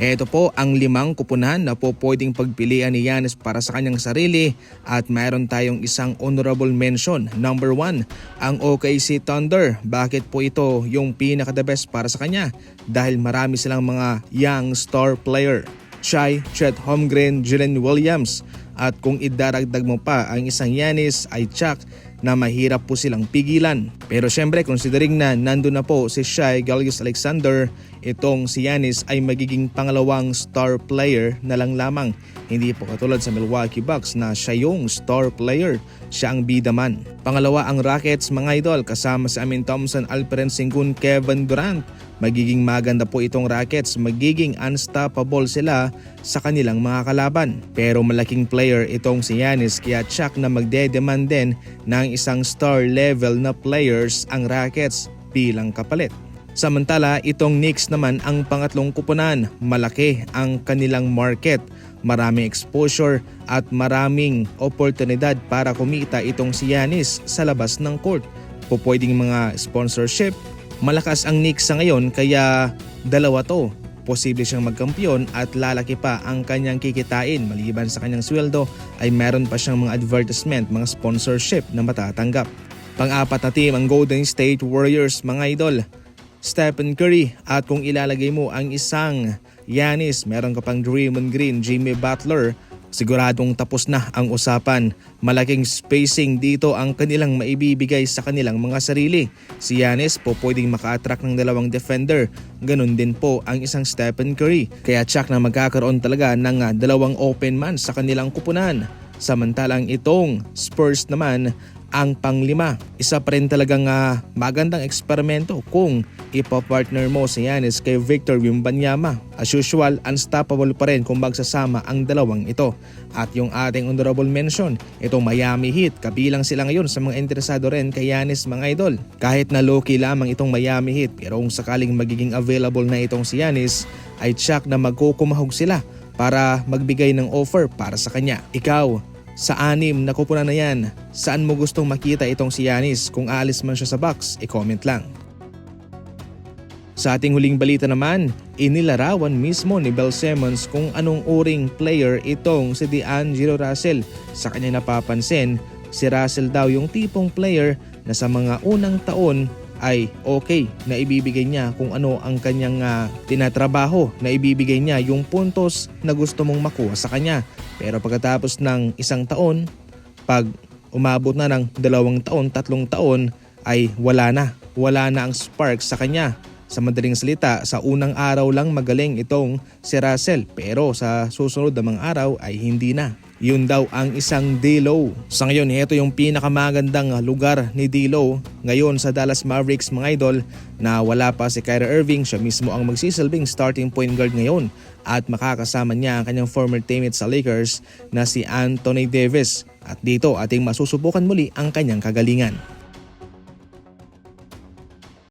Ito po ang 5 kupunan na po pwedeng pagpilian ni Giannis para sa kanyang sarili at mayroon tayong isang honorable mention. Number 1, ang OKC Thunder. Bakit po ito yung pinaka-the best para sa kanya? Dahil marami silang mga young star player. Shai, Chet Holmgren, Jalen Williams. At kung idaragdag mo pa ang isang Giannis ay Chuck na mahirap po silang pigilan. Pero syempre considering na nandun na po si Shai Gilgeous-Alexander, itong si Giannis ay magiging pangalawang star player na lang lamang. Hindi po katulad sa Milwaukee Bucks na siya yung star player, siya ang bida man. Pangalawa ang Rockets mga idol, kasama si Amin Thompson, Alperen Sengun, Kevin Durant. Magiging maganda po itong Rockets, magiging unstoppable sila sa kanilang mga kalaban. Pero malaking player itong si Giannis kaya tsak na magdedemand din ng isang star level na players ang Rockets bilang kapalit. Samantala itong Knicks naman ang pangatlong kupunan, malaki ang kanilang market. Maraming exposure at maraming oportunidad para kumita itong si Giannis sa labas ng court. Pwedeng mga sponsorship. Malakas ang Knicks sa ngayon kaya dalawa to. Posible siyang magkampiyon at lalaki pa ang kanyang kikitain. Maliban sa kanyang sweldo ay meron pa siyang mga advertisement, mga sponsorship na matatanggap. Pang-apat na team ang Golden State Warriors mga idol. Stephen Curry at kung ilalagay mo ang isang Giannis, meron ka pang Draymond Green, Jimmy Butler, siguradong tapos na ang usapan. Malaking spacing dito ang kanilang maibibigay sa kanilang mga sarili. Si Giannis po pwedeng maka-attract ng dalawang defender. Ganun din po ang isang Stephen Curry. Kaya tsak na magkakaroon talaga ng dalawang open man sa kanilang kupunan. Samantalang itong Spurs naman ang panglima. Isa pa rin talagang magandang eksperimento kung ipapartner mo si Giannis kay Victor Wembanyama. As usual, unstoppable pa rin kung magsasama ang dalawang ito. At yung ating honorable mention, itong Miami Heat, kabilang sila ngayon sa mga interesado rin kay Giannis mga idol. Kahit na low-key lamang itong Miami Heat, pero kung sakaling magiging available na itong si Giannis, ay tsak na magkukumahog sila para magbigay ng offer para sa kanya. Ikaw, sa 6 na kupunan na yan, saan mo gustong makita itong si Giannis? Kung aalis man siya sa Bucks, i-comment lang. Sa ating huling balita naman, inilarawan mismo ni Bill Simmons kung anong uring player itong si D'Angelo Russell. Sa kanya napapansin, si Russell daw yung tipong player na sa mga unang taon ay okay na ibibigay niya kung ano ang kanyang tinatrabaho, na ibibigay niya yung puntos na gusto mong makuha sa kanya. Pero pagkatapos ng 1 taon, pag umabot na ng 2 taon, 3 taon, ay wala na ang spark sa kanya. Sa madaling salita, sa unang araw lang magaling itong si Russell, pero sa susunod na mga araw ay hindi na. Yun daw ang isang D'Lo. Sa ngayon, ito yung pinakamagandang lugar ni D'Lo ngayon sa Dallas Mavericks mga idol, na wala pa si Kyrie Irving. Siya mismo ang magsisilbing starting point guard ngayon at makakasama niya ang kanyang former teammate sa Lakers na si Anthony Davis. At dito ating masusubukan muli ang kanyang kagalingan.